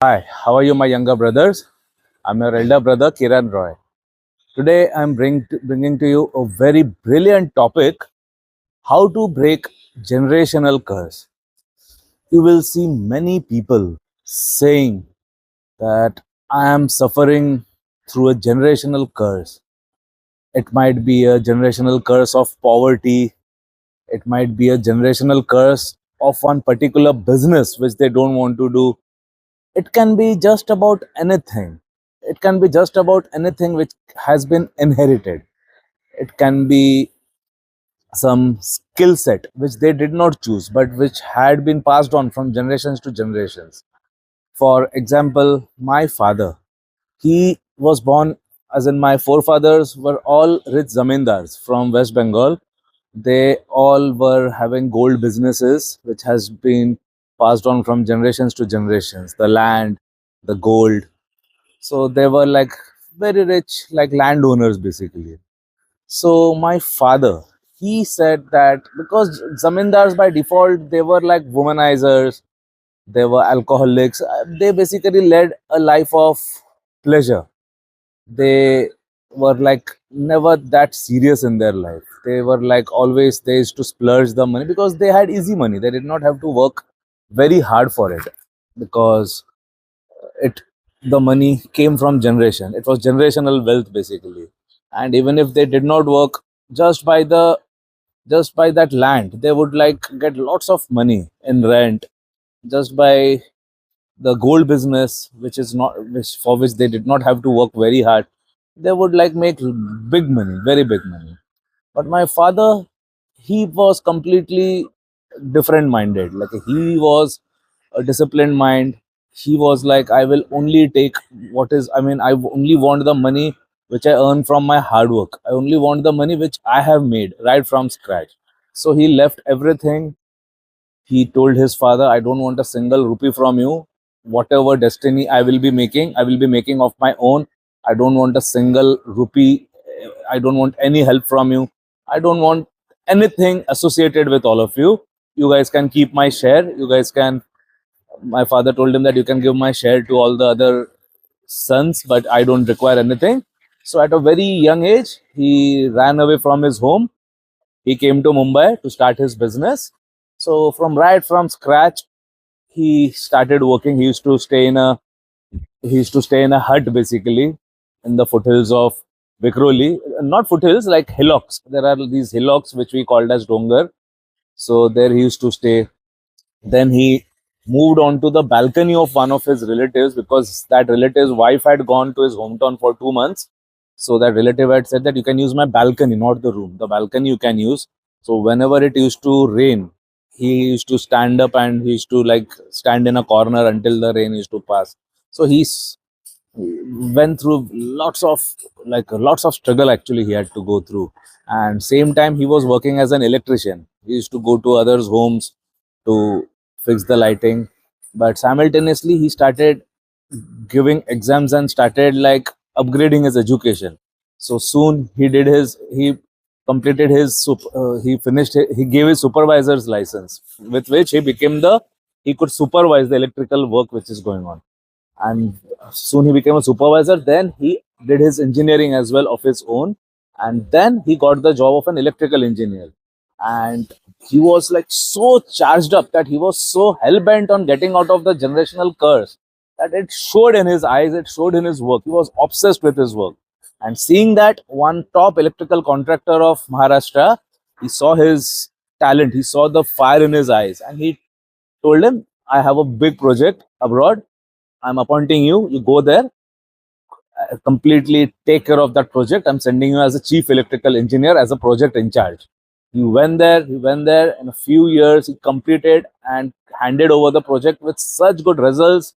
Hi, how are you, my younger brothers? I'm your elder brother, Kiran Roy. Today, bringing to you a very brilliant topic: how to break generational curse. You will see many people saying that I am suffering through a generational curse. It might be a generational curse of poverty, it might be a generational curse of one particular business which they don't want to do. It can be just about anything. It can be just about anything which has been inherited. It can be some skill set which they did not choose but which had been passed on from generations to generations. For example, my father, he was born, as in my forefathers were all rich zamindars from West Bengal. They all were having gold businesses which has been passed on from generations to generations. The land, the gold, so they were like very rich, like landowners basically. So my father, he said that because zamindars by default, they were like womanizers, they were alcoholics, they basically led a life of pleasure. They were like never that serious in their life. They were like always, they used to splurge the money because they had easy money. They did not have to work very hard for it, because it the money came from generation. It was generational wealth basically. And even if they did not work, just by the just by that land, they would like get lots of money in rent, just by the gold business, which is not which for which they did not have to work very hard. They would like make big money, very big money. But my father, he was completely different minded. Like, he was a disciplined mind. He was like, I will only take what is, I mean, I only want the money which I earn from my hard work. I only want the money which I have made right from scratch. So he left everything. He told his father, I don't want a single rupee from you. Whatever destiny I will be making of my own. I don't want a single rupee. I don't want any help from you. I don't want anything associated with all of you. You guys can keep my share. You guys can. My father told him that you can give my share to all the other sons, but I don't require anything. So at a very young age, he ran away from his home. He came to Mumbai to start his business. So from scratch, he started working. He used to stay in a hut basically in the foothills of Vikhroli. Not foothills, like hillocks. There are these hillocks which we called as Dongar. So there he used to stay. Then he moved on to the balcony of one of his relatives, because that relative's wife had gone to his hometown for 2 months. So that relative had said that you can use my balcony, not the room. The balcony you can use. So whenever it used to rain, he used to stand up and he used to like stand in a corner until the rain used to pass. So went through lots of struggle actually he had to go through. And same time he was working as an electrician. He used to go to others homes to fix the lighting, but simultaneously he started giving exams and started like upgrading his education. So soon he completed he finished he gave his supervisor's license, with which he could supervise the electrical work which is going on. And soon he became a supervisor. Then he did his engineering as well of his own, and then he got the job of an electrical engineer. And he was like so charged up that he was so hell-bent on getting out of the generational curse that it showed in his eyes, it showed in his work. He was obsessed with his work. And seeing that one top electrical contractor of Maharashtra, he saw his talent, he saw the fire in his eyes, and he told him, I have a big project abroad. I'm appointing you. You go there, completely take care of that project. I'm sending you as a chief electrical engineer, as a project in charge. He went there. In a few years, he completed and handed over the project with such good results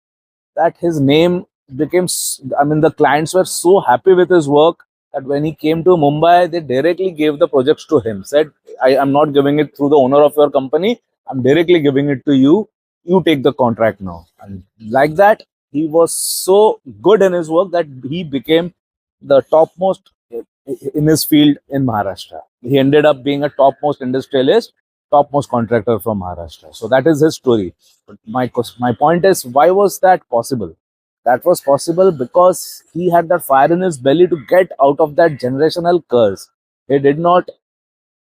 that his name became, I mean, the clients were so happy with his work that when he came to Mumbai, they directly gave the projects to him. Said, I am not giving it through the owner of your company. I'm directly giving it to you. You take the contract now. And like that, he was so good in his work that he became the topmost in his field in Maharashtra. He ended up being a topmost industrialist, topmost contractor from Maharashtra. So that is his story. But my point is, why was that possible? That was possible because he had that fire in his belly to get out of that generational curse. He did not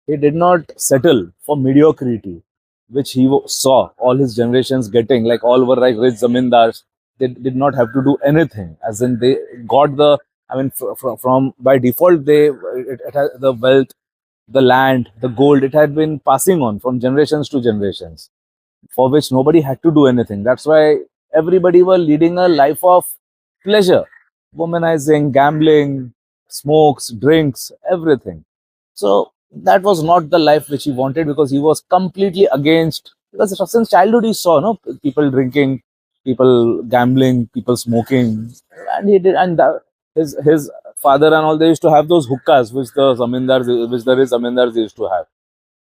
he did not settle for mediocrity, which saw all his generations getting. Like all were like rich zamindars. They did not have to do anything. As in, they got the. I mean, from by default, it had the wealth, the land, the gold. It had been passing on from generations to generations, for which nobody had to do anything. That's why everybody were leading a life of pleasure, womanizing, gambling, smokes, drinks, everything. So that was not the life which he wanted, because he was completely against. Because since childhood he saw no people drinking, people gambling, people smoking, and he did. And his father and all, they used to have those hookahs which the rich zamindars used to have.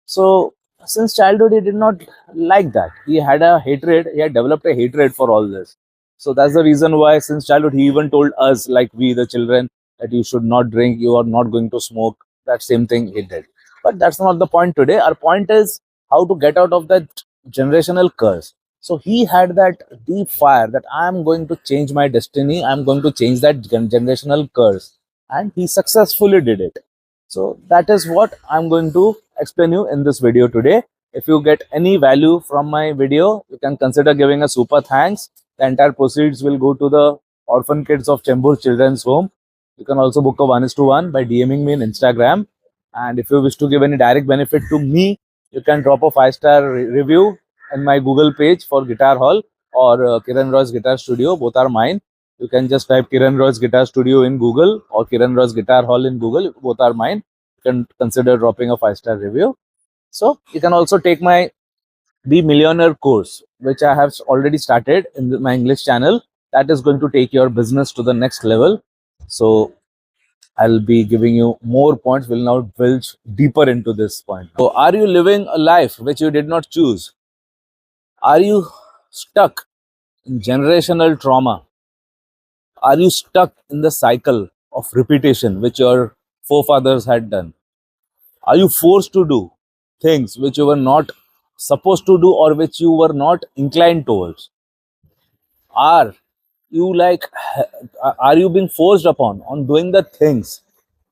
So since childhood, he did not like that. He had a hatred. He had developed a hatred for all this. So that's the reason why, since childhood, he even told us, like we, the children, that you should not drink. You are not going to smoke. That same thing he did. But that's not the point today. Our point is how to get out of that generational curse. So he had that deep fire that I am going to change my destiny. I am going to change that generational curse, and he successfully did it. So that is what I'm going to explain you in this video today. If you get any value from my video, you can consider giving a super thanks. The entire proceeds will go to the orphan kids of Chembur Children's Home. You can also book a 1:1 by DMing me in Instagram. And if you wish to give any direct benefit to me, you can drop a 5-star review in my Google page for Guitar Hall or Kiran Roy's Guitar Studio. Both are mine. You can just type Kiran Roy's Guitar Studio in Google or Kiran Roy's Guitar Hall in Google. Both are mine. You can consider dropping a 5-star review. So you can also take my Be Millionaire course, which I have already started in my English channel. That is going to take your business to the next level. So I'll be giving you more points. We'll now delve deeper into this point. So are you living a life which you did not choose? Are you stuck in generational trauma? Are you stuck in the cycle of repetition which your forefathers had done? Are you forced to do things which you were not supposed to do or which you were not inclined towards? Are you like, are you being forced upon on doing the things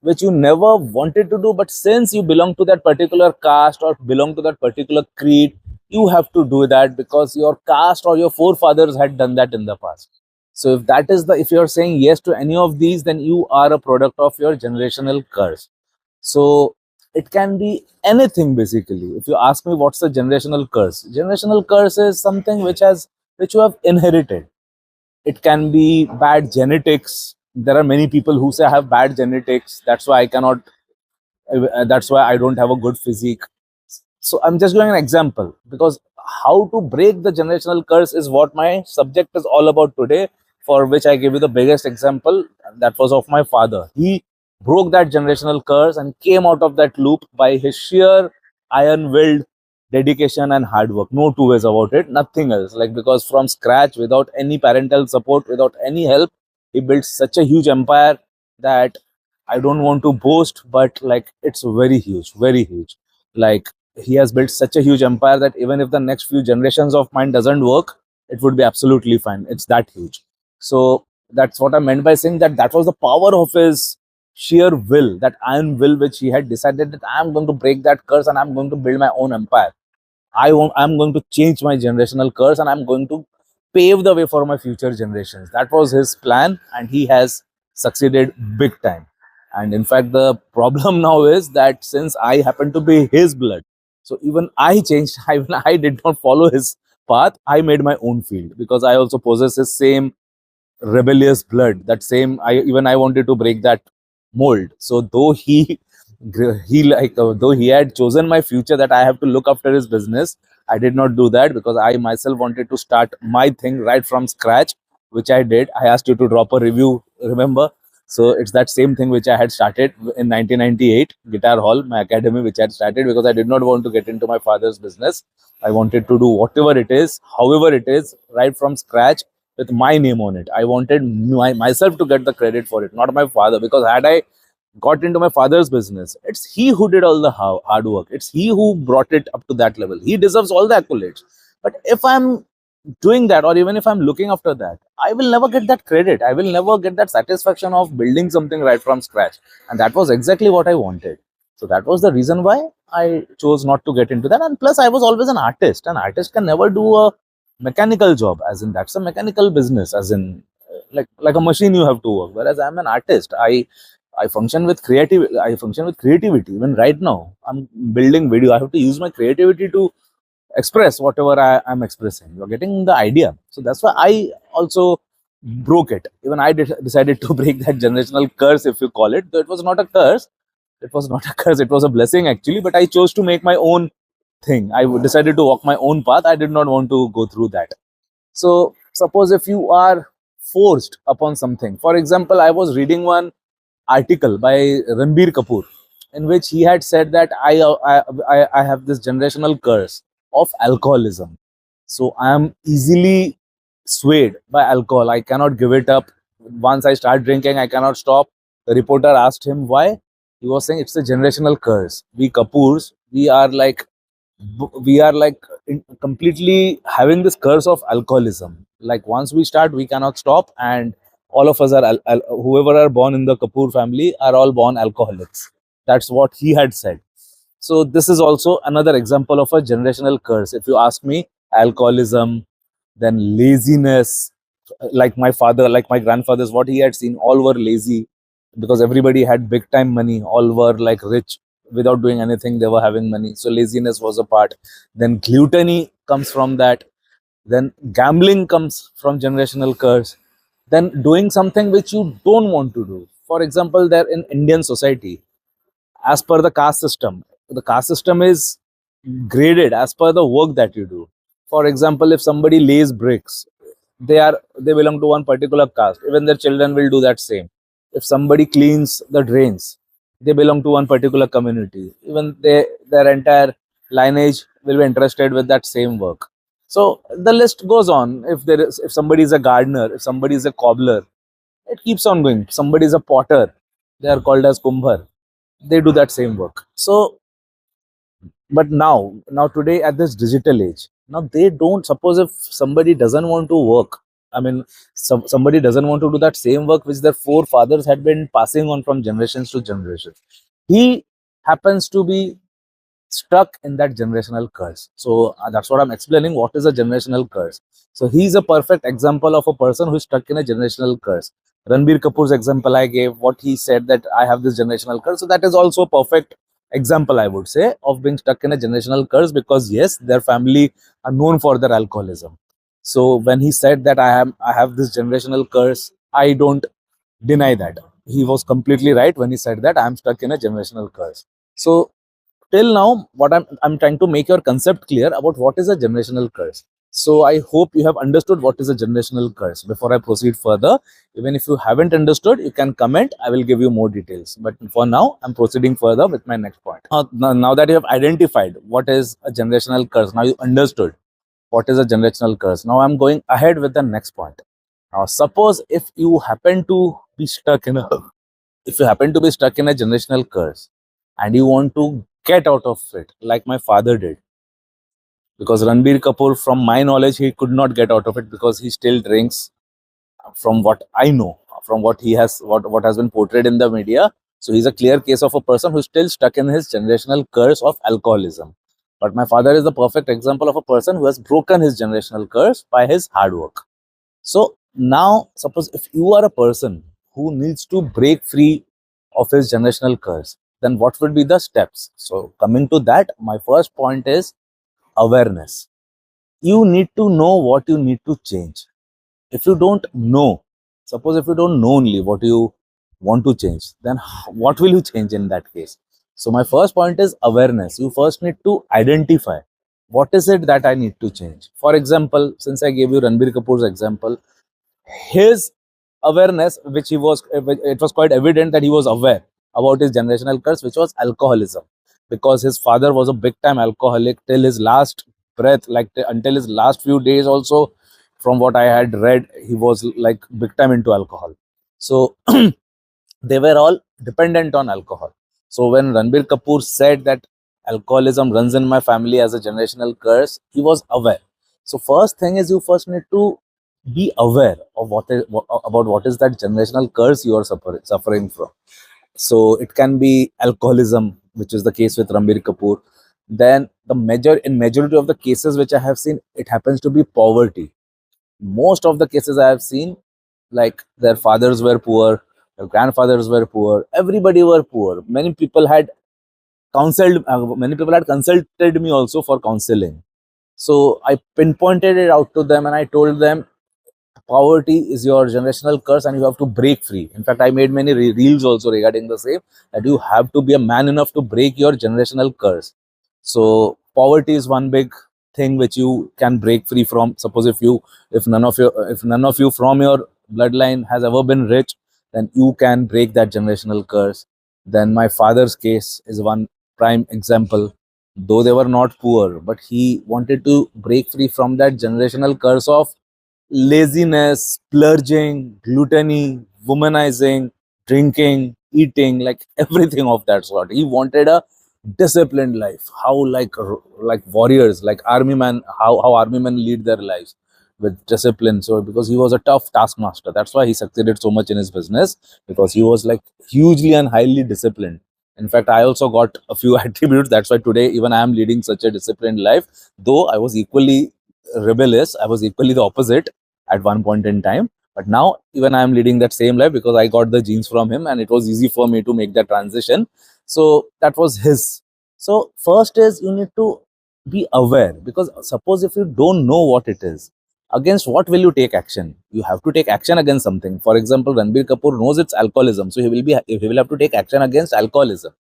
which you never wanted to do, but since you belong to that particular caste or belong to that particular creed, you have to do that because your caste or your forefathers had done that in the past. So if that is the, if you're saying yes to any of these, then you are a product of your generational curse. So it can be anything basically. If you ask me what's the generational curse is something which you have inherited. It can be bad genetics. There are many people who say I have bad genetics, that's why I cannot, that's why I don't have a good physique. So I'm just giving an example, because how to break the generational curse is what my subject is all about today, for which I gave you the biggest example, and that was of my father. He broke that generational curse and came out of that loop by his sheer iron-willed dedication and hard work. No two ways about it, nothing else. Like, because from scratch, without any parental support, without any help, he built such a huge empire that I don't want to boast, but like it's very huge, very huge. Like, he has built such a huge empire that even if the next few generations of mine doesn't work, it would be absolutely fine. It's that huge. So that's what I meant by saying that that was the power of his sheer will, that iron will, which he had decided that I'm going to break that curse and I'm going to build my own empire. I'm going to change my generational curse and I'm going to pave the way for my future generations. That was his plan, and he has succeeded big time. And in fact, the problem now is that since I happen to be his blood, so even I changed. I did not follow his path. I made my own field because I also possess his same rebellious blood. That same, I wanted to break that mold. So though though he had chosen my future, that I have to look after his business, I did not do that, because I myself wanted to start my thing right from scratch, which I did. I asked you to drop a review, remember? So it's that same thing which I had started in 1998, Guitar Hall, my academy, which I had started because I did not want to get into my father's business. I wanted to do whatever it is, however it is, right from scratch, with my name on it. I wanted myself to get the credit for it, not my father, because had I got into my father's business. It's he who did all the hard work. It's he who brought it up to that level. He deserves all the accolades. But if I'm doing that, or even if I'm looking after that, I will never get that credit. I will never get that satisfaction of building something right from scratch. And that was exactly what I wanted. So that was the reason why I chose not to get into that. And plus, I was always an artist. An artist can never do a mechanical job, as in that's a mechanical business, as in like a machine you have to work. Whereas I'm an artist. I function with creativity. Even right now, I'm building video. I have to use my creativity to express whatever am expressing. You're getting the idea. So that's why I also broke it. Even I decided to break that generational curse, if you call it. Though it was not a curse. It was not a curse. It was a blessing actually. But I chose to make my own thing. I decided to walk my own path. I did not want to go through that. So suppose if you are forced upon something. For example, I was reading one article by Ranbir Kapoor, in which he had said that I have this generational curse of alcoholism. So I am easily swayed by alcohol. I cannot give it up. Once I start drinking, I cannot stop. The reporter asked him why. He was saying it's a generational curse. We Kapoors, we are like completely having this curse of alcoholism. Like once we start, we cannot stop, and all of us are whoever are born in the Kapoor family are all born alcoholics. That's what he had said. So this is also another example of a generational curse. If you ask me, alcoholism, then laziness, like my father, like my grandfathers, what he had seen, all were lazy because everybody had big time money, all were like rich without doing anything, they were having money. So laziness was a part. Then gluttony comes from that. Then gambling comes from generational curse. Then doing something which you don't want to do. For example, there in Indian society, as per the caste system is graded as per the work that you do. For example, if somebody lays bricks, they belong to one particular caste. Even their children will do that same. If somebody cleans the drains, they belong to one particular community. Even their entire lineage will be interested with that same work. So the list goes on. If somebody is a gardener, if somebody is a cobbler, it keeps on going. Somebody is a potter, they are called as kumbhar. They do that same work. So but now today at this digital age, now they don't, suppose if somebody doesn't want to work, I mean, somebody doesn't want to do that same work which their forefathers had been passing on from generations to generations, he happens to be stuck in that generational curse. So that's what I'm explaining. What is a generational curse? So he's a perfect example of a person who's stuck in a generational curse. Ranbir Kapoor's example I gave, what he said that I have this generational curse. So that is also a perfect example, I would say, of being stuck in a generational curse, because yes, their family are known for their alcoholism. So when he said that I have this generational curse, I don't deny that. He was completely right when he said that I am stuck in a generational curse. So till now, what I'm trying to make your concept clear about what is a generational curse. So I hope you have understood what is a generational curse. Before I proceed further, even if you haven't understood, you can comment. I will give you more details. But for now, I'm proceeding further with my next point. Now that you have identified what is a generational curse, now you understood what is a generational curse. Now I'm going ahead with the next point. Now suppose if you happen to be stuck in a generational curse and you want to get out of it, like my father did. Because Ranbir Kapoor, from my knowledge, he could not get out of it because he still drinks. From what I know, from what what has been portrayed in the media, so he's a clear case of a person who's still stuck in his generational curse of alcoholism. But my father is the perfect example of a person who has broken his generational curse by his hard work. So now, suppose if you are a person who needs to break free of his generational curse, then what would be the steps? So coming to that, my first point is awareness. You need to know what you need to change. If you don't know, suppose if you don't know only what you want to change, then what will you change in that case? So my first point is awareness. You first need to identify what is it that I need to change. For example, since I gave you Ranbir Kapoor's example, his awareness, it was quite evident that he was aware about his generational curse, which was alcoholism, because his father was a big time alcoholic till his last breath, like until his last few days also. From what I had read, he was like big time into alcohol. So they were all dependent on alcohol. So when Ranbir Kapoor said that alcoholism runs in my family as a generational curse, he was aware. So first thing is you first need to be aware of about what is that generational curse you are suffering from. So it can be alcoholism, which is the case with Ranbir Kapoor. Then in majority of the cases which I have seen, it happens to be poverty. Most of the cases I have seen, like their fathers were poor, their grandfathers were poor, everybody were poor. Many people had consulted me also for counseling. So I pinpointed it out to them and I told them poverty is your generational curse and you have to break free. In fact, I made many reels also regarding the same, that you have to be a man enough to break your generational curse. So poverty is one big thing which you can break free from. Suppose if none of you from your bloodline has ever been rich, then you can break that generational curse. Then my father's case is one prime example. Though they were not poor, but he wanted to break free from that generational curse of laziness, splurging, gluttony, womanizing, drinking, eating, like everything of that sort. He wanted a disciplined life. How like warriors, like army men, how army men lead their lives with discipline. So because he was a tough taskmaster, that's why he succeeded so much in his business, because he was like hugely and highly disciplined. In fact, I also got a few attributes. That's why today even I am leading such a disciplined life. Though I was equally rebellious, I was equally the opposite at one point in time. But now even I am leading that same life because I got the genes from him and it was easy for me to make that transition. So that was his. So first is you need to be aware, because suppose if you don't know what it is, against what will you take action? You have to take action against something. For example, Ranbir Kapoor knows it's alcoholism, so he will have to take action against alcoholism.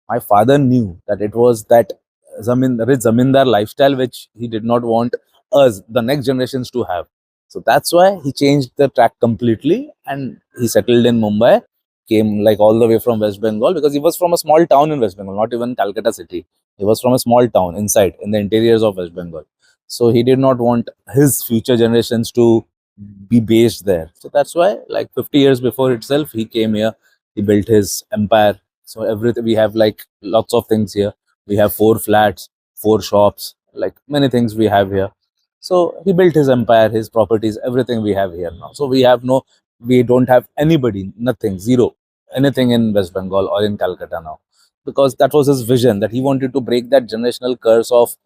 My father knew that it was that rich zamindar lifestyle which he did not want us, the next generations, to have. So that's why he changed the track completely and he settled in Mumbai, came like all the way from West Bengal, because he was from a small town in West Bengal, not even Calcutta city. He was from a small town inside in the interiors of West Bengal. So he did not want his future generations to be based there. So that's why, like 50 years before itself, he came here, he built his empire. So everything, we have like lots of things here. We have 4 flats, 4 shops, like many things we have here. So he built his empire, his properties, everything we have here now. So we don't have anybody, nothing, zero, anything in West Bengal or in Calcutta now, because that was his vision, that he wanted to break that generational curse of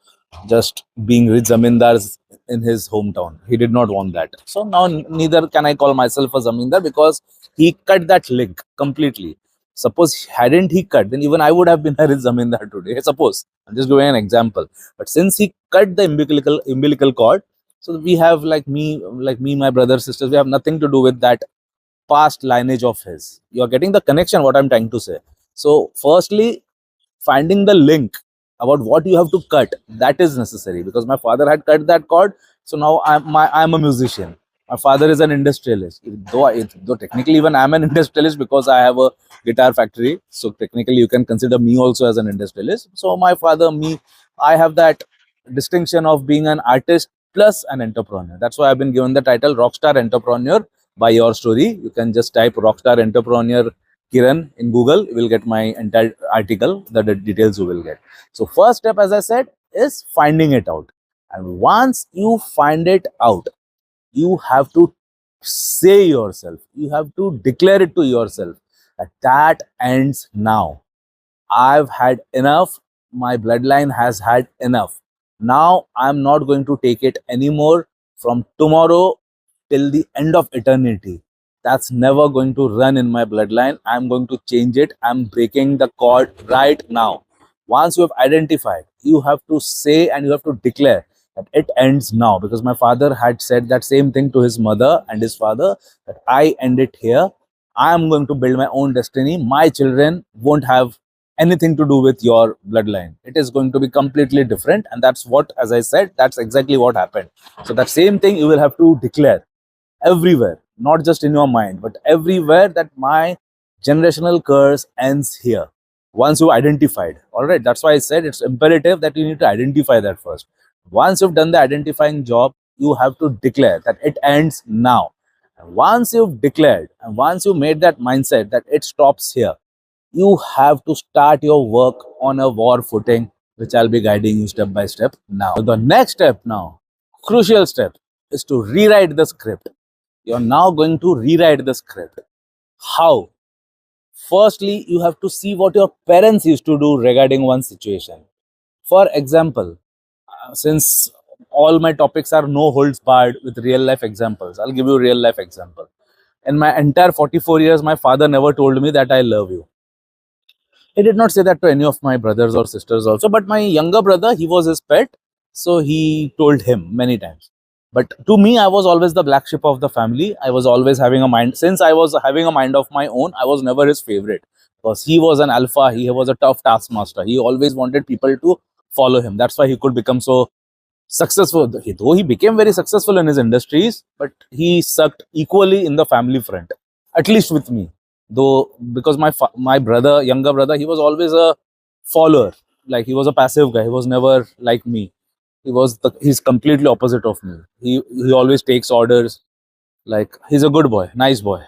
just being rich zamindars in his hometown. He did not want that. So now neither can I call myself a zamindar, because he cut that link completely. Suppose hadn't he cut, then even I would have been a rich zamindar today. Suppose, I'm just giving an example. But since he cut the umbilical cord, so we have like me, my brothers, sisters, we have nothing to do with that past lineage of his. You are getting the connection, what I'm trying to say. So firstly, finding the link about what you have to cut, that is necessary, because my father had cut that cord. So now I'm a musician. My father is an industrialist, though technically even I'm an industrialist because I have a guitar factory. So technically you can consider me also as an industrialist. So my father, me, I have that distinction of being an artist plus an entrepreneur. That's why I've been given the title rockstar entrepreneur by Your Story. You can just type rockstar entrepreneur Kiran in Google, you will get my entire article, the details you will get. So first step, as I said, is finding it out. And once you find it out, you have to say yourself, you have to declare it to yourself that ends now. I've had enough. My bloodline has had enough. Now I'm not going to take it anymore. From tomorrow till the end of eternity, that's never going to run in my bloodline. I'm going to change it. I'm breaking the cord right now. Once you have identified, you have to say and you have to declare that it ends now, because my father had said that same thing to his mother and his father, that I end it here. I am going to build my own destiny. My children won't have anything to do with your bloodline. It is going to be completely different. And that's what, as I said, that's exactly what happened. So that same thing you will have to declare everywhere, not just in your mind, but everywhere, that my generational curse ends here. Once you identified, all right, that's why I said it's imperative that you need to identify that first. Once you've done the identifying job, you have to declare that it ends now. Once you've declared and once you made that mindset that it stops here, you have to start your work on a war footing, which I'll be guiding you step by step now. So the next step now, crucial step, is to rewrite the script. You're now going to rewrite the script. How? Firstly, you have to see what your parents used to do regarding one situation. For example, since all my topics are no holds barred with real life examples, I'll give you a real life example. In my entire 44 years, my father never told me that I love you. He did not say that to any of my brothers or sisters also, but my younger brother, he was his pet, so he told him many times. But to me, I was always the black sheep of the family. I was always having a mind. Since I was having a mind of my own, I was never his favorite because he was an alpha. He was a tough taskmaster. He always wanted people to follow him. That's why he could become so successful. Though he became very successful in his industries, but he sucked equally in the family front, at least with me. Though because my brother, younger brother, he was always a follower. Like he was a passive guy. He was never like me. He's completely opposite of me. He always takes orders. Like he's a good boy, nice boy,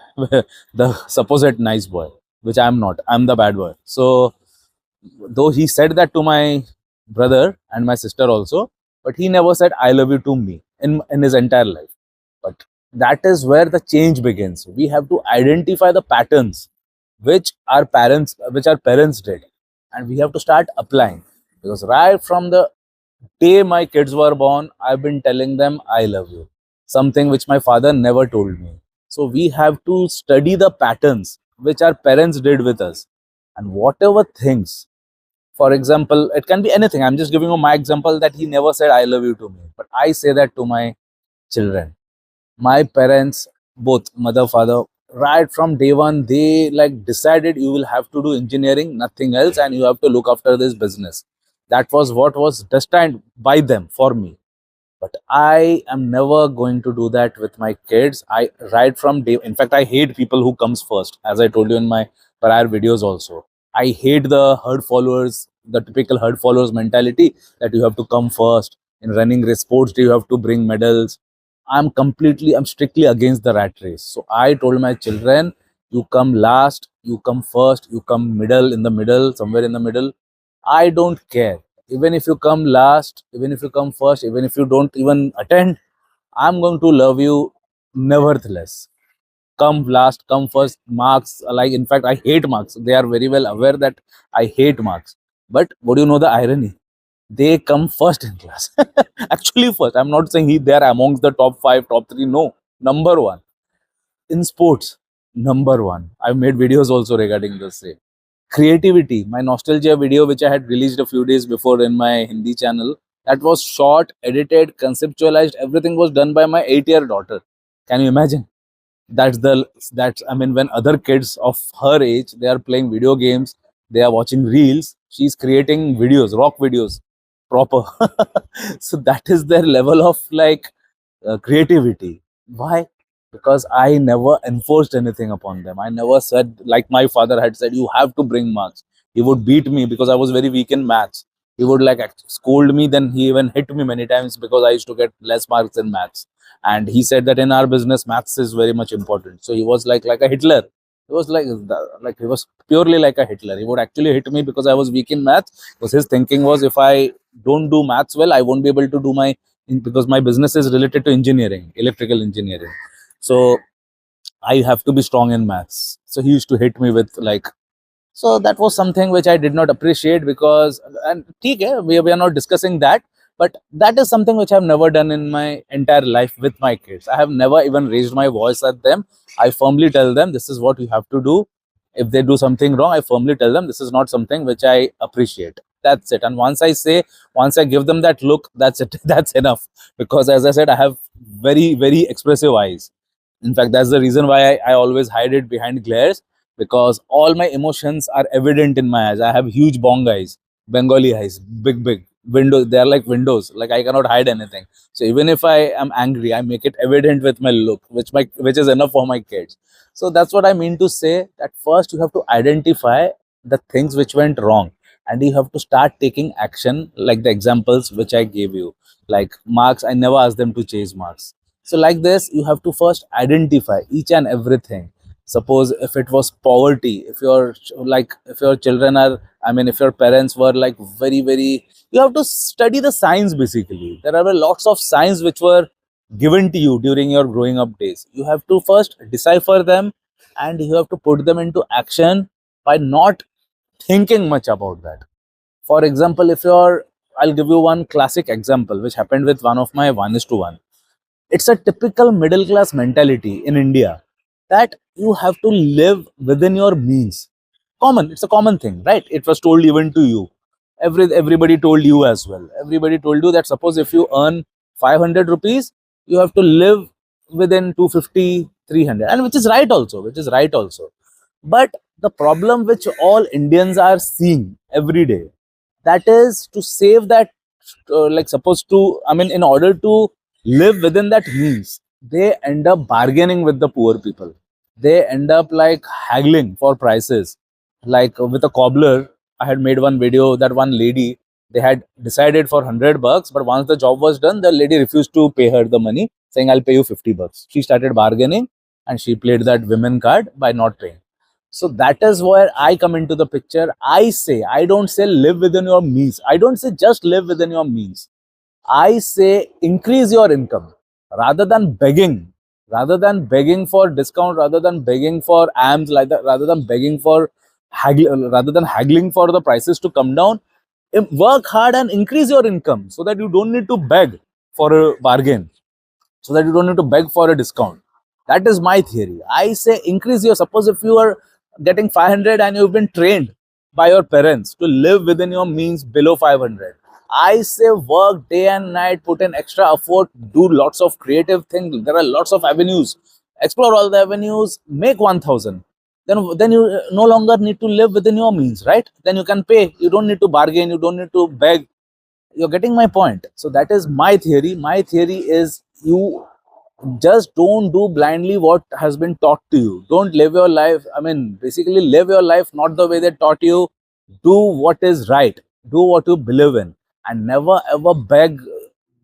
the supposed nice boy, which I'm not. I'm the bad boy. So though he said that to my brother and my sister also, but he never said I love you to me in his entire life. But that is where the change begins. We have to identify the patterns which our parents did, and we have to start applying. Because right from the day my kids were born, I've been telling them I love you, something which my father never told me. So we have to study the patterns which our parents did with us, and whatever things, for example, it can be anything. I'm just giving you my example that he never said I love you to me, but I say that to my children. My parents, both mother, father, right from day one, they like decided you will have to do engineering, nothing else, and you have to look after this business. That was what was destined by them for me. But I am never going to do that with my kids. I right from day, in fact, I hate people who comes first, as I told you in my prior videos also. I hate the herd followers, the typical herd followers mentality that you have to come first in running race sports. You have to bring medals. I'm strictly against the rat race. So I told my children, you come last, you come first, you come middle, in the middle, somewhere in the middle. I don't care. Even if you come last, even if you come first, even if you don't even attend, I'm going to love you nevertheless. Come last, come first, marks. Like, in fact, I hate marks. They are very well aware that I hate marks. But what do you know the irony? They come first in class. Actually, first. I'm not saying they are amongst the top five, top three. No, number one. In sports, number one. I've made videos also regarding the same. Creativity, my nostalgia video, which I had released a few days before in my Hindi channel, that was shot, edited, conceptualized. Everything was done by my 8-year daughter. Can you imagine? That's I mean, when other kids of her age, they are playing video games, they are watching reels, she's creating videos, rock videos, proper. So that is their level of like creativity. Why? Because I never enforced anything upon them. I never said, like my father had said, you have to bring marks. He would beat me because I was very weak in maths. He would like scold me, then he even hit me many times because I used to get less marks in maths. And he said that in our business, maths is very much important. So he was like a Hitler. He was like he was purely like a Hitler. He would actually hit me because I was weak in maths. Because his thinking was, if I don't do maths well, I won't be able to do because my business is related to engineering, electrical engineering. So I have to be strong in maths. So he used to hit me with like, so that was something which I did not appreciate because, and okay, we are not discussing that, but that is something which I've never done in my entire life with my kids. I have never even raised my voice at them. I firmly tell them this is what you have to do. If they do something wrong, I firmly tell them this is not something which I appreciate. That's it. And once I give them that look, that's it. That's enough. Because as I said, I have very, very expressive eyes. In fact, that's the reason why I always hide it behind glares, because all my emotions are evident in my eyes. I have huge bong eyes, Bengali eyes, big windows. They are like windows. Like I cannot hide anything. So even if I am angry, I make it evident with my look, which is enough for my kids. So that's what I mean to say, that first you have to identify the things which went wrong, and you have to start taking action, like the examples which I gave you. Like marks, I never asked them to chase marks. So like this, you have to first identify each and everything. Suppose if it was poverty, if your if your children are, I mean, if your parents were like very very, you have to study the science. Basically, there are lots of science which were given to you during your growing up days. You have to first decipher them, and you have to put them into action by not thinking much about that. For example, if you're, I'll give you one classic example which happened with one of my one is to one. It's a typical middle class mentality in India that you have to live within your means. Common, it's a common thing, right? It was told even to you. Everybody told you as well. Everybody told you that suppose if you earn 500 rupees, you have to live within 250, 300, and which is right also, which is right also. But the problem which all Indians are seeing every day, that is to save that, like suppose to, I mean, in order to live within that means, they end up bargaining with the poor people. They end up like haggling for prices. Like with a cobbler, I had made one video that one lady, they had decided for 100 bucks, but once the job was done, the lady refused to pay her the money, saying, I'll pay you 50 bucks. She started bargaining and she played that women card by not paying. So that is where I come into the picture. I say, I don't say live within your means. I don't say just live within your means. I say increase your income rather than begging for discount, rather than begging for AMs, like that, rather than begging for rather than haggling for the prices to come down. Work hard and increase your income so that you don't need to beg for a bargain, so that you don't need to beg for a discount. That is my theory. I say increase your, suppose if you are getting 500 and you've been trained by your parents to live within your means below 500. I say work day and night, put in extra effort, do lots of creative things. There are lots of avenues. Explore all the avenues, make 1000. Then you no longer need to live within your means, right? Then you can pay. You don't need to bargain, you don't need to beg. You're getting my point. So that is my theory. My theory is you just don't do blindly what has been taught to you. Don't live your life, I mean, basically live your life not the way they taught you. Do what is right, do what you believe in, and never ever beg,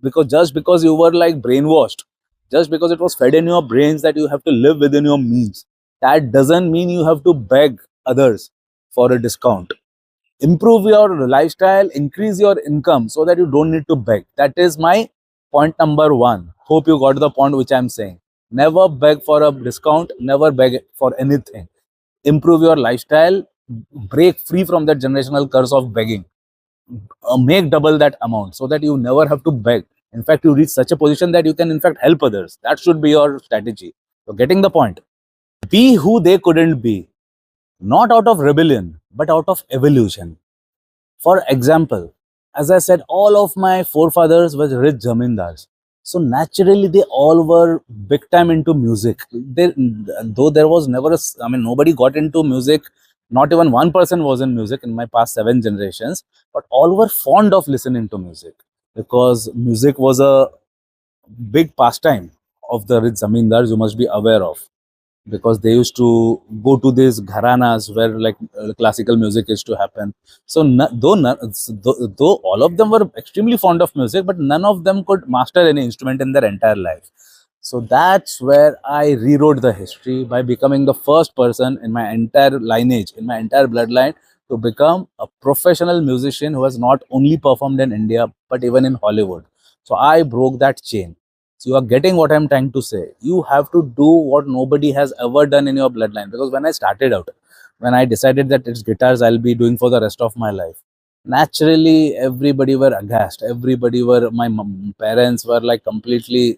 because just because you were like brainwashed, just because it was fed in your brains that you have to live within your means, that doesn't mean you have to beg others for a discount. Improve your lifestyle, increase your income so that you don't need to beg. That is my point number one. Hope you got the point which I'm saying. Never beg for a discount, never beg for anything. Improve your lifestyle, break free from that generational curse of begging. Make double that amount so that you never have to beg. In fact, you reach such a position that you can in fact help others. That should be your strategy. So getting the point. Be who they couldn't be, not out of rebellion, but out of evolution. For example, as I said, all of my forefathers were rich zamindars. So naturally, they all were big time into music. Though there was never, I mean, nobody got into music. Not even one person was in music in my past 7 generations, but all were fond of listening to music because music was a big pastime of the rich zamindars. You must be aware of, because they used to go to these gharanas where like classical music is to happen. So though all of them were extremely fond of music, but none of them could master any instrument in their entire life. So that's where I rewrote the history by becoming the first person in my entire lineage, in my entire bloodline, to become a professional musician who has not only performed in India but even in Hollywood. So I broke that chain. So you are getting what I'm trying to say. You have to do what nobody has ever done in your bloodline. Because when I started out, when I decided that it's guitars I'll be doing for the rest of my life, naturally everybody were aghast. Everybody were, my parents were like completely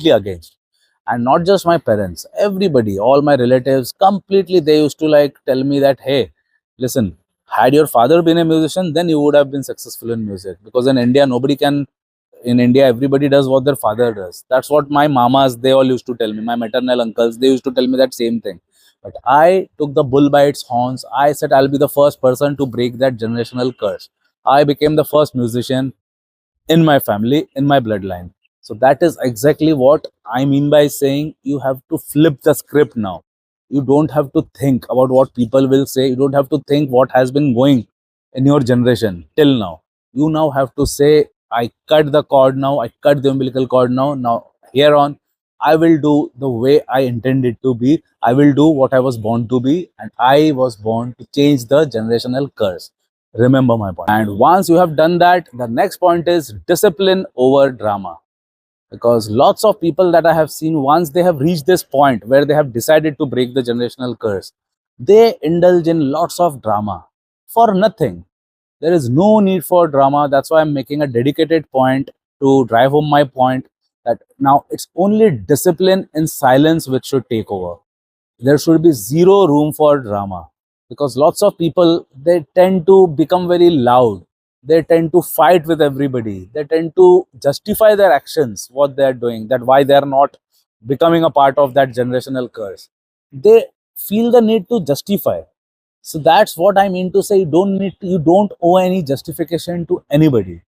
against. And not just my parents, everybody, all my relatives, completely, they used to like tell me that, hey, listen, had your father been a musician, then you would have been successful in music. Because in India, nobody can, in India, everybody does what their father does. That's what my mamas, they all used to tell me. My maternal uncles, they used to tell me that same thing. But I took the bull by its horns. I said I'll be the first person to break that generational curse. I became the first musician in my family, in my bloodline. So that is exactly what I mean by saying you have to flip the script now. You don't have to think about what people will say. You don't have to think what has been going in your generation till now. You now have to say, I cut the cord now, I cut the umbilical cord now. Now, here on, I will do the way I intended to be. I will do what I was born to be, and I was born to change the generational curse. Remember my point. And once you have done that, the next point is discipline over drama. Because lots of people that I have seen, once they have reached this point where they have decided to break the generational curse, they indulge in lots of drama for nothing. There is no need for drama. That's why I'm making a dedicated point to drive home my point that now it's only discipline in silence which should take over. There should be zero room for drama, because lots of people, they tend to become very loud. They tend to fight with everybody. They tend to justify their actions, what they are doing, that why they are not becoming a part of that generational curse. They feel the need to justify. So that's what I mean to say. You don't owe any justification to anybody.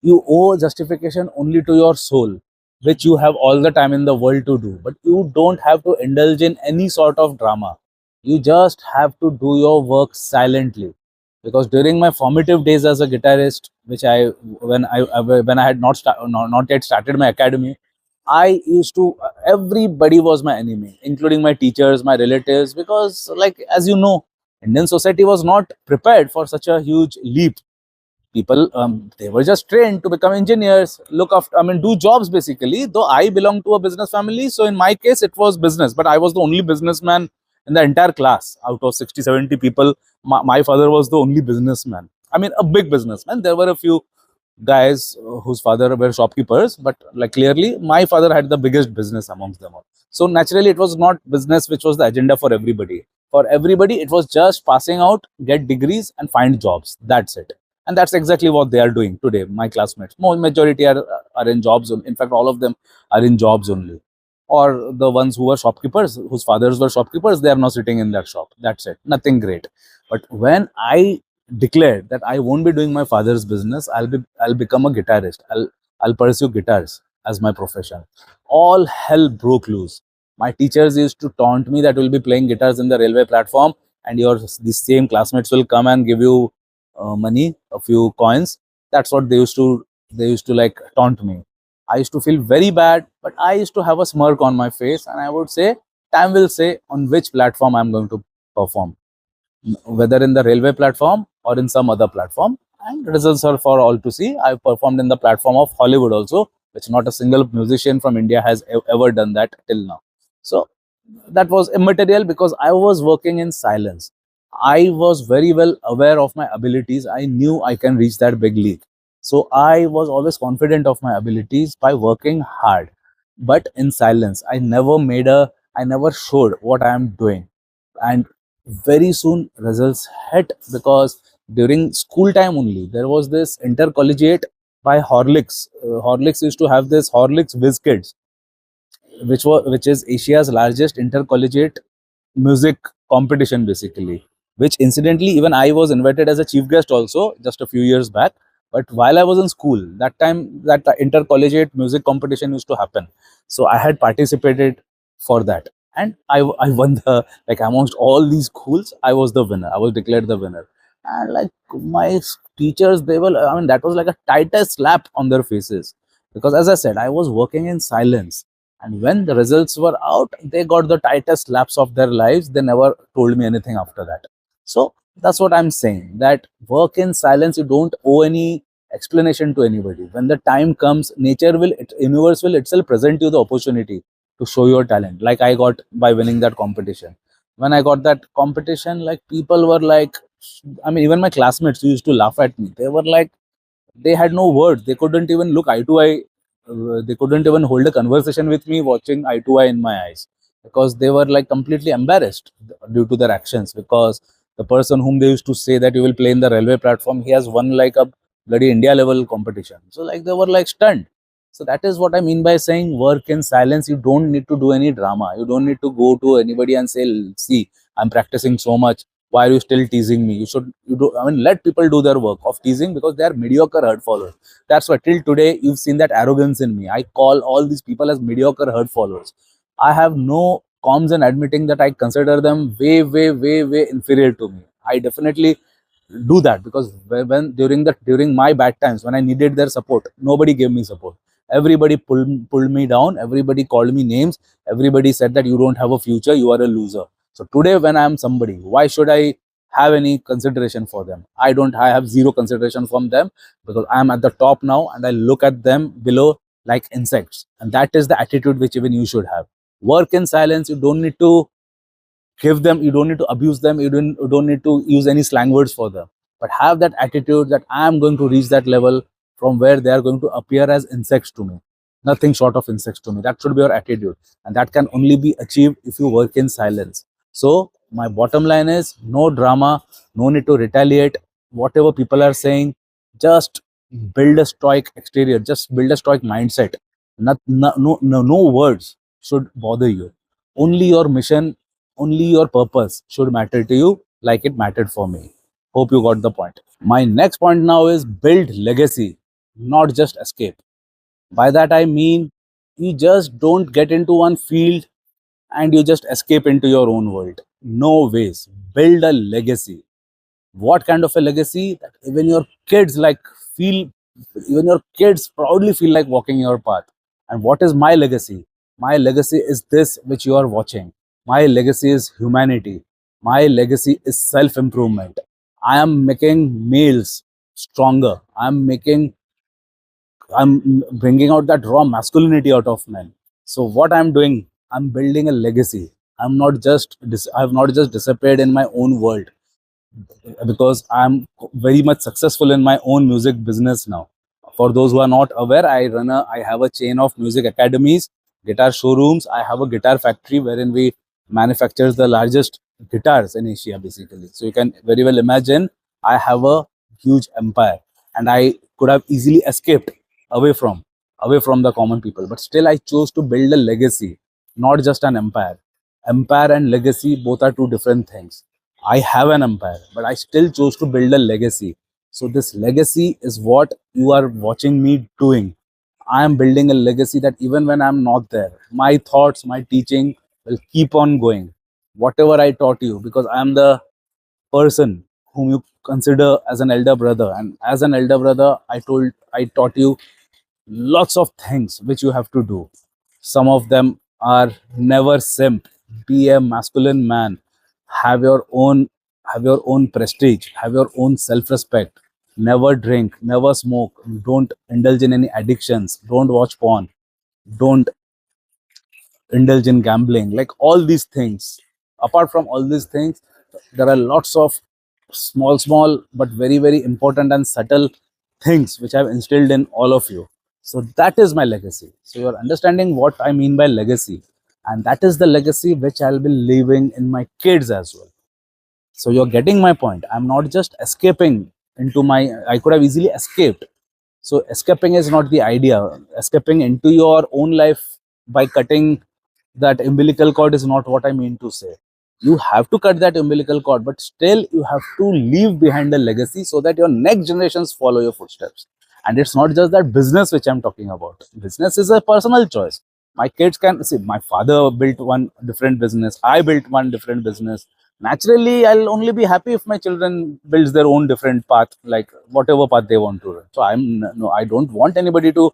You owe justification only to your soul, which you have all the time in the world to do. But you don't have to indulge in any sort of drama. You just have to do your work silently. Because during my formative days as a guitarist, which when I had not yet started my academy, I used to, everybody was my enemy, including my teachers, my relatives, because, like, as you know, Indian society was not prepared for such a huge leap. People, they were just trained to become engineers, look after, I mean, do jobs basically. Though I belong to a business family, so in my case, it was business, but I was the only businessman in the entire class. Out of 60, 70 people, my father was the only businessman. I mean, a big businessman. There were a few guys whose father were shopkeepers, but like clearly my father had the biggest business amongst them all. So naturally it was not business which was the agenda for everybody. For everybody it was just passing out, get degrees and find jobs. That's it. And that's exactly what they are doing today. My classmates, more majority are in jobs. In fact, all of them are in jobs only. Or the ones who were shopkeepers, whose fathers were shopkeepers, they are now sitting in that shop. That's it. Nothing great. But when I declared that I won't be doing my father's business, I'll become a guitarist. I'll pursue guitars as my profession. All hell broke loose. My teachers used to taunt me that we'll be playing guitars in the railway platform, and these same classmates will come and give you money, a few coins. That's what they used to like taunt me. I used to feel very bad, but I used to have a smirk on my face, and I would say, time will say on which platform I'm going to perform, whether in the railway platform or in some other platform. And results are for all to see. I performed in the platform of Hollywood also, which not a single musician from India has ever done that till now. So that was immaterial because I was working in silence. I was very well aware of my abilities. I knew I can reach that big league. So I was always confident of my abilities by working hard, but in silence. I never showed what I am doing. And very soon results hit, because during school time only there was this intercollegiate by Horlicks. Horlicks used to have this Horlicks Whiz Kids, which is Asia's largest intercollegiate music competition basically, which incidentally even I was invited as a chief guest also just a few years back. But while I was in school, that time that intercollegiate music competition used to happen, so I had participated for that, and I won the, like, amongst all these schools I was the winner. I was declared the winner. And like, my teachers, they were, I mean, that was like a tightest slap on their faces, because as I said, I was working in silence. And when the results were out, they got the tightest slaps of their lives. They never told me anything after that. So that's what I'm saying, that work in silence. You don't owe any explanation to anybody. When the time comes, universe will itself present you the opportunity to show your talent, like I got by winning that competition. When I got that competition, like, people were like, I mean, even my classmates used to laugh at me. They were like, they had no words. They couldn't even look eye to eye. They couldn't even hold a conversation with me watching eye to eye in my eyes, because they were like completely embarrassed due to their actions. Because the person whom they used to say that you will play in the railway platform, he has won like a bloody India level competition. So like, they were like stunned. So that is what I mean by saying work in silence. You don't need to do any drama. You don't need to go to anybody and say, see, I'm practicing so much, why are you still teasing me? I mean, let people do their work of teasing, because they are mediocre herd followers. That's why till today you've seen that arrogance in me. I call all these people as mediocre herd followers. I have no qualms in admitting that I consider them way, way, way, way inferior to me. I definitely do that, because when during my bad times, when I needed their support, nobody gave me support. Everybody pulled me down. Everybody called me names. Everybody said that you don't have a future. You are a loser. So today, when I am somebody, why should I have any consideration for them? I don't. I have zero consideration from them because I am at the top now, and I look at them below like insects. And that is the attitude which even you should have. Work in silence. You don't need to give them, you don't need to abuse them, you don't need to use any slang words for them, but have that attitude that I am going to reach that level from where they are going to appear as insects to me, nothing short of insects to me. That should be your attitude, and that can only be achieved if you work in silence. So my bottom line is, no drama, no need to retaliate. Whatever people are saying, just build a stoic exterior, just build a stoic mindset. No words should bother you. Only your mission, only your purpose should matter to you like it mattered for me. Hope you got the point. My next point now is build legacy, not just escape. By that I mean, you just don't get into one field and you just escape into your own world. No ways. Build a legacy. What kind of a legacy? That even your kids feel, even your kids proudly feel like walking your path. And what is my legacy? My legacy is this which you are watching. My legacy is humanity. My legacy is self improvement. I am making males stronger. I'm bringing out that raw masculinity out of men. So what I'm doing, I'm building a legacy. I have not just disappeared in my own world because I'm very much successful in my own music business now. For those who are not aware, I have a chain of music academies, guitar showrooms. I have a guitar factory wherein we manufacture the largest guitars in Asia, basically. So you can very well imagine I have a huge empire, and I could have easily escaped away from away from the common people, but still I chose to build a legacy, not just an empire. Empire and legacy both are two different things. I have an empire, but I still chose to build a legacy. So this legacy is what you are watching me doing. I am building a legacy that even when I'm not there, my thoughts, my teaching will keep on going. Whatever I taught you, because I am the person whom you consider as an elder brother, and as an elder brother, I taught you lots of things which you have to do. Some of them are: never simp, be a masculine man, have your own have your own prestige, have your own self-respect, never drink, never smoke, don't indulge in any addictions, don't watch porn, don't indulge in gambling, like all these things. Apart from all these things, there are lots of small but very important and subtle things which I've instilled in all of you. So that is my legacy. So you're understanding what I mean by legacy, and that is the legacy which I'll be leaving in my kids as well. So you're getting my point. I'm not just escaping into my, I could have easily escaped. So escaping is not the idea. Escaping into your own life by cutting that umbilical cord is not what I mean to say. You have to cut that umbilical cord, but still you have to leave behind a legacy so that your next generations follow your footsteps. And it's not just that business which I'm talking about. Business is a personal choice. My kids can see, my father built one different business, I built one different business. Naturally, I'll only be happy if my children builds their own different path, like whatever path they want to run. So I don't want anybody to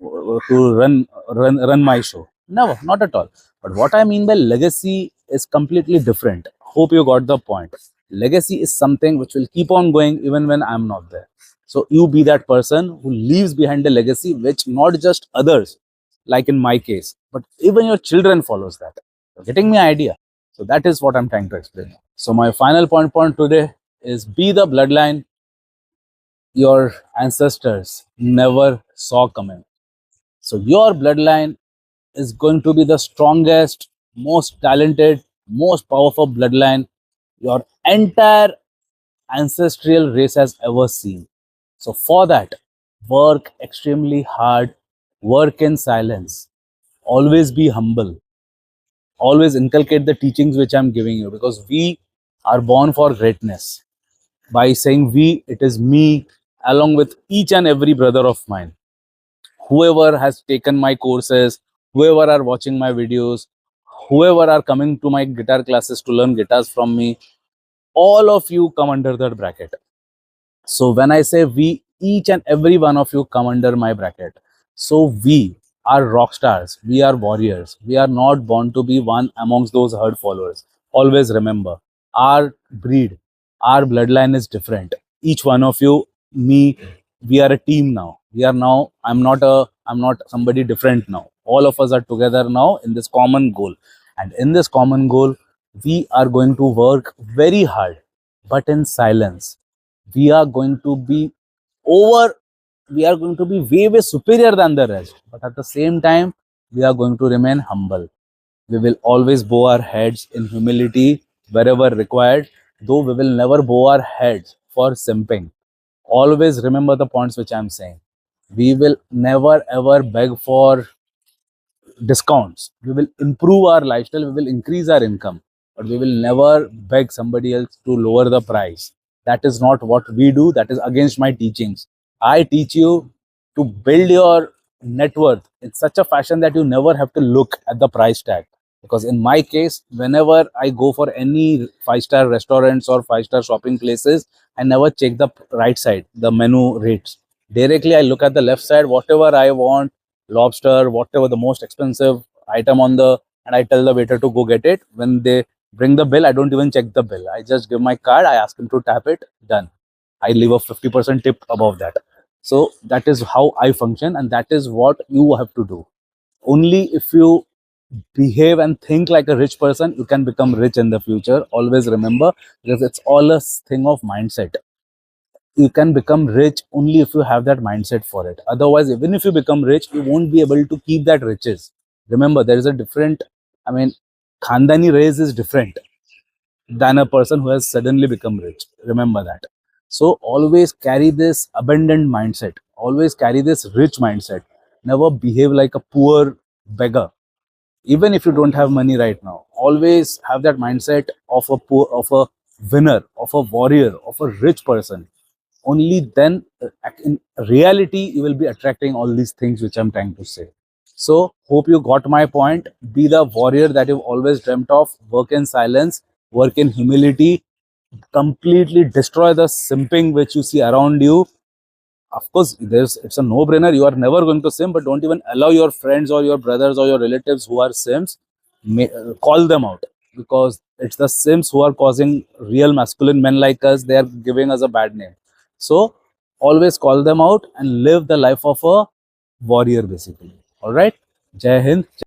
run my show. Never, not at all. But what I mean by legacy is completely different. Hope you got the point. Legacy is something which will keep on going even when I'm not there. So you be that person who leaves behind a legacy which not just others, like in my case, but even your children follows that. You're getting me idea. So that is what I'm trying to explain. So my final point today is: be the bloodline your ancestors never saw coming. So your bloodline is going to be the strongest, most talented, most powerful bloodline your entire ancestral race has ever seen. So for that, work extremely hard, work in silence, always be humble, always inculcate the teachings which I'm giving you, because we are born for greatness. By saying we, it is me along with each and every brother of mine, whoever has taken my courses, whoever are watching my videos, whoever are coming to my guitar classes to learn guitars from me, all of you come under that bracket. So when I say we, each and every one of you come under my bracket. So we are rock stars, we are warriors, we are not born to be one amongst those herd followers. Always remember, our breed, our bloodline is different. Each one of you, me, we are a team now. We are now, I'm not somebody different now. All of us are together now in this common goal. And in this common goal, we are going to work very hard, but in silence. We are going to be over, we are going to be way superior than the rest, but at the same time we are going to remain humble. We will always bow our heads in humility wherever required, though we will never bow our heads for simping. Always remember the points which I am saying. We will never ever beg for discounts. We will improve our lifestyle, we will increase our income, but we will never beg somebody else to lower the price. That is not what we do. That is against my teachings. I teach you to build your net worth in such a fashion that you never have to look at the price tag. Because in my case, whenever I go for any five-star restaurants or five-star shopping places, I never check the right side, the menu rates. Directly, I look at the left side, whatever I want, lobster, whatever the most expensive item on the, and I tell the waiter to go get it. When they bring the bill, I don't even check the bill. I just give my card, I ask him to tap it, done. I leave a 50% tip above that. So that is how I function, and that is what you have to do. Only if you behave and think like a rich person, you can become rich in the future. Always remember, because it's all a thing of mindset. You can become rich only if you have that mindset for it. Otherwise, even if you become rich, you won't be able to keep that riches. Remember, there is a different, I mean, khandani raise is different than a person who has suddenly become rich. Remember that. So always carry this abundant mindset. Always carry this rich mindset. Never behave like a poor beggar. Even if you don't have money right now, always have that mindset of a poor, of a winner, of a warrior, of a rich person. Only then, in reality, you will be attracting all these things which I'm trying to say. So hope you got my point. Be the warrior that you've always dreamt of. Work in silence, work in humility, completely destroy the simping which you see around you. Of course, there's, it's a no-brainer. You are never going to simp, but don't even allow your friends or your brothers or your relatives who are simps, call them out, because it's the simps who are causing real masculine men like us. They are giving us a bad name. So always call them out and live the life of a warrior, basically. All right. Jai Hind.